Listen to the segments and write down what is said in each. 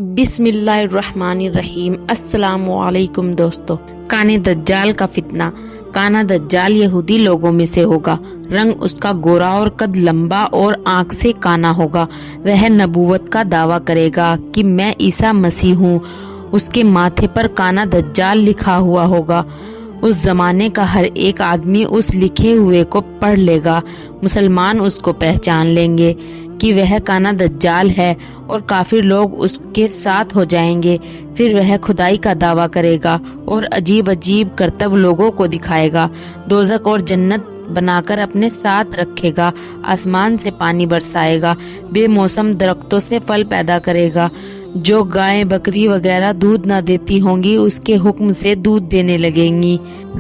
بسم اللہ الرحمن الرحیم۔ السلام علیکم دوستو۔ کانے دجال کا فتنہ۔ کانا دجال یہودی لوگوں میں سے ہوگا، رنگ اس کا گورا اور قد لمبا اور آنکھ سے کانا ہوگا۔ وہ نبوت کا دعویٰ کرے گا کہ میں عیسیٰ مسیح ہوں۔ اس کے ماتھے پر کانا دجال لکھا ہوا ہوگا۔ اس زمانے کا ہر ایک آدمی اس لکھے ہوئے کو پڑھ لے گا۔ مسلمان اس کو پہچان لیں گے کہ وہ کانا دجال ہے اور کافر لوگ اس کے ساتھ ہو جائیں گے۔ پھر وہ خدائی کا دعویٰ کرے گا اور عجیب عجیب کرتب لوگوں کو دکھائے گا۔ دوزخ اور جنت بنا کر اپنے ساتھ رکھے گا، آسمان سے پانی برسائے گا، بے موسم درختوں سے پھل پیدا کرے گا۔ جو گائیں بکری وغیرہ دودھ نہ دیتی ہوں گی اس کے حکم سے دودھ دینے لگیں گی۔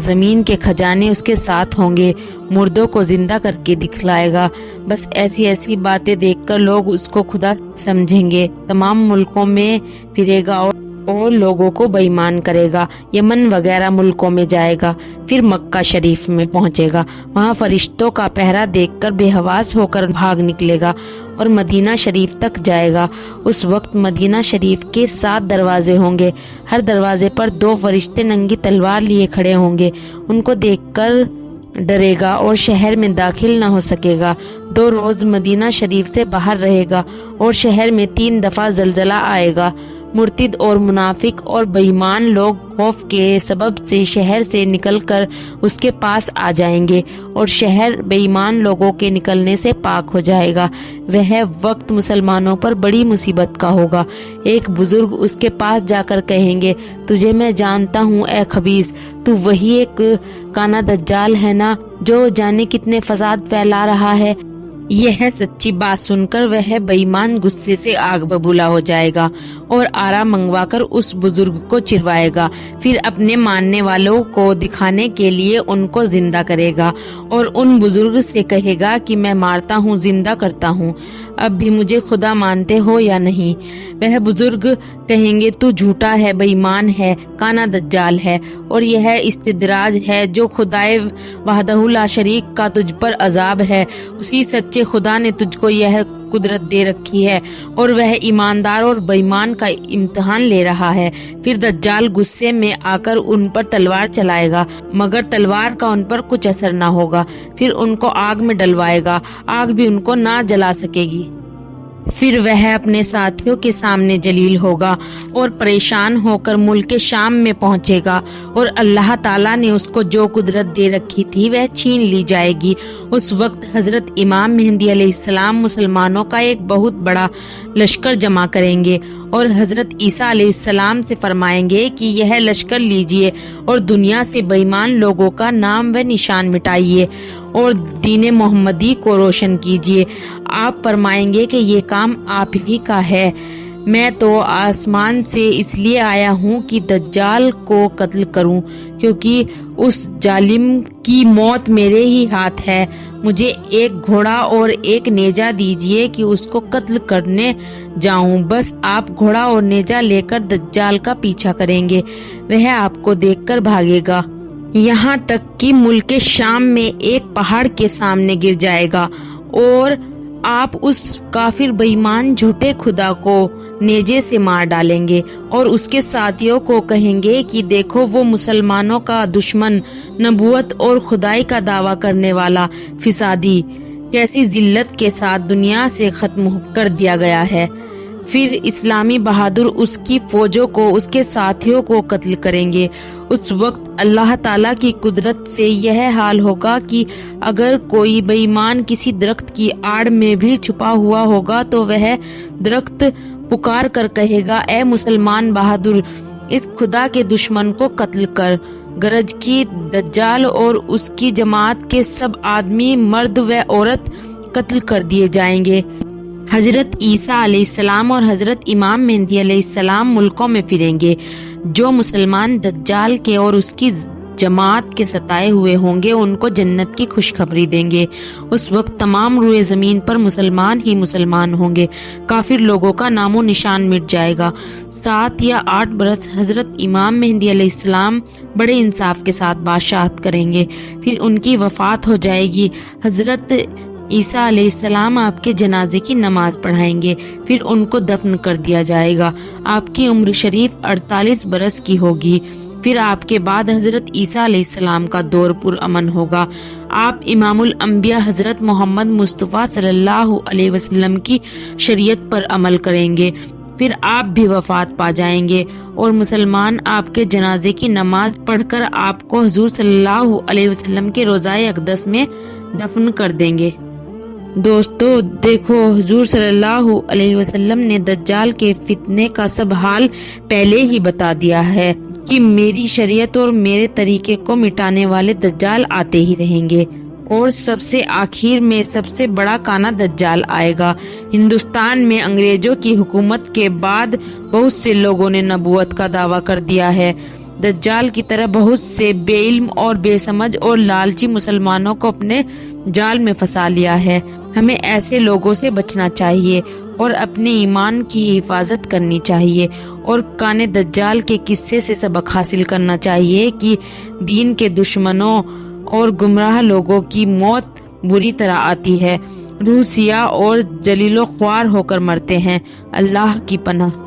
زمین کے خزانے اس کے ساتھ ہوں گے، مردوں کو زندہ کر کے دکھلائے گا۔ بس ایسی ایسی باتیں دیکھ کر لوگ اس کو خدا سمجھیں گے۔ تمام ملکوں میں پھرے گا اور لوگوں کو بے ایمان کرے گا۔ یمن وغیرہ ملکوں میں جائے گا، پھر مکہ شریف میں پہنچے گا۔ وہاں فرشتوں کا پہرا دیکھ کر بے حواس ہو کر بھاگ نکلے گا اور مدینہ شریف تک جائے گا۔ اس وقت مدینہ شریف کے 7 دروازے ہوں گے، ہر دروازے پر 2 فرشتے ننگی تلوار لیے کھڑے ہوں گے۔ ان کو دیکھ کر ڈرے گا اور شہر میں داخل نہ ہو سکے گا۔ 2 روز مدینہ شریف سے باہر رہے گا اور شہر میں 3 دفعہ زلزلہ آئے گا۔ مرتد اور منافق اور بے ایمان لوگ خوف کے سبب سے شہر سے نکل کر اس کے پاس آ جائیں گے اور شہر بے ایمان لوگوں کے نکلنے سے پاک ہو جائے گا۔ وہ وقت مسلمانوں پر بڑی مصیبت کا ہوگا۔ ایک بزرگ اس کے پاس جا کر کہیں گے، تجھے میں جانتا ہوں اے خبیث، تو وہی ایک کانا دجال ہے نا جو جانے کتنے فساد پھیلا رہا ہے۔ یہ سچی بات سن کر وہ بے ایمان غصے سے آگ ببولا ہو جائے گا اور آرا منگوا کر اس بزرگ کو چروائے گا۔ پھر اپنے ماننے والوں کو دکھانے کے لیے ان کو زندہ کرے گا اور ان بزرگ سے کہے گا کہ میں مارتا ہوں زندہ کرتا ہوں، اب بھی مجھے خدا مانتے ہو یا نہیں؟ وہ بزرگ کہیں گے، تو جھوٹا ہے، بے ایمان ہے، کانا دجال ہے اور یہ استدراج ہے جو خدائے وحدہ لا شریک کا تجھ پر عذاب ہے۔ اسی سچے خدا نے تجھ کو یہ قدرت دے رکھی ہے اور وہ ایماندار اور بے ایمان کا امتحان لے رہا ہے۔ پھر دجال غصے میں آ کر ان پر تلوار چلائے گا، مگر تلوار کا ان پر کچھ اثر نہ ہوگا۔ پھر ان کو آگ میں ڈلوائے گا، آگ بھی ان کو نہ جلا سکے گی۔ پھر وہ اپنے ساتھیوں کے سامنے جلیل ہوگا اور پریشان ہو کر ملک شام میں پہنچے گا اور اللہ تعالیٰ نے اس کو جو قدرت دے رکھی تھی وہ چھین لی جائے گی۔ اس وقت حضرت امام مہدی علیہ السلام مسلمانوں کا ایک بہت بڑا لشکر جمع کریں گے اور حضرت عیسیٰ علیہ السلام سے فرمائیں گے کہ یہ لشکر لیجئے اور دنیا سے بے ایمان لوگوں کا نام و نشان مٹائیے اور دین محمدی کو روشن کیجیے۔ آپ فرمائیں گے کہ یہ کام آپ ہی کا ہے، میں تو آسمان سے اس لیے آیا ہوں کہ دجال کو قتل کروں، کیونکہ اس ظالم کی موت میرے ہی ہاتھ ہے۔ مجھے ایک گھوڑا اور ایک نیزہ دیجیے کہ اس کو قتل کرنے جاؤں۔ بس آپ گھوڑا اور نیزہ لے کر دجال کا پیچھا کریں گے، وہ آپ کو دیکھ کر بھاگے گا، یہاں تک کہ ملک شام میں ایک پہاڑ کے سامنے گر جائے گا اور آپ اس کافر بے ایمان جھوٹے خدا کو نیزے سے مار ڈالیں گے اور اس کے ساتھیوں کو کہیں گے کہ دیکھو وہ مسلمانوں کا دشمن، نبوت اور خدائی کا دعویٰ کرنے والا فسادی کیسی ذلت کے ساتھ دنیا سے ختم کر دیا گیا ہے۔ پھر اسلامی بہادر اس کی فوجوں کو، اس کے ساتھیوں کو قتل کریں گے۔ اس وقت اللہ تعالیٰ کی قدرت سے یہ حال ہوگا کہ اگر کوئی بے ایمان کسی درخت کی آڑ میں بھی چھپا ہوا ہوگا تو وہ درخت پکار کر کہے گا، اے مسلمان بہادر، اس خدا کے دشمن کو قتل کر، گرج کی دجال اور اس کی جماعت کے سب آدمی، مرد و عورت قتل کر دیے جائیں گے۔ حضرت عیسیٰ علیہ السلام اور حضرت امام مہدی علیہ السلام ملکوں میں پھریں گے۔ جو مسلمان دجال کے اور اس کی جماعت کے ستائے ہوئے ہوں گے ان کو جنت کی خوشخبری دیں گے۔ اس وقت تمام روئے زمین پر مسلمان ہی مسلمان ہوں گے، کافر لوگوں کا نام و نشان مٹ جائے گا۔ 7 یا 8 برس حضرت امام مہدی علیہ السلام بڑے انصاف کے ساتھ بادشاہت کریں گے، پھر ان کی وفات ہو جائے گی۔ حضرت عیسیٰ علیہ السلام آپ کے جنازے کی نماز پڑھائیں گے، پھر ان کو دفن کر دیا جائے گا۔ آپ کی عمر شریف 48 برس کی ہوگی۔ پھر آپ کے بعد حضرت عیسیٰ علیہ السلام کا دور پرامن ہوگا۔ آپ امام الانبیاء حضرت محمد مصطفیٰ صلی اللہ علیہ وسلم کی شریعت پر عمل کریں گے، پھر آپ بھی وفات پا جائیں گے اور مسلمان آپ کے جنازے کی نماز پڑھ کر آپ کو حضور صلی اللہ علیہ وسلم کے روضہ اقدس میں دفن کر دیں گے۔ دوستو دیکھو، حضور صلی اللہ علیہ وسلم نے دجال کے فتنے کا سب حال پہلے ہی بتا دیا ہے کہ میری شریعت اور میرے طریقے کو مٹانے والے دجال آتے ہی رہیں گے، اور سب سے آخر میں سب سے بڑا کانا دجال آئے گا۔ ہندوستان میں انگریزوں کی حکومت کے بعد بہت سے لوگوں نے نبوت کا دعویٰ کر دیا ہے۔ دجال کی طرح بہت سے بے علم اور بے سمجھ اور لالچی مسلمانوں کو اپنے جال میں پھنسا لیا ہے۔ ہمیں ایسے لوگوں سے بچنا چاہیے اور اپنے ایمان کی حفاظت کرنی چاہیے، اور کانے دجال کے قصے سے سبق حاصل کرنا چاہیے کہ دین کے دشمنوں اور گمراہ لوگوں کی موت بری طرح آتی ہے، روح سیاہ اور جلیل و خوار ہو کر مرتے ہیں۔ اللہ کی پناہ۔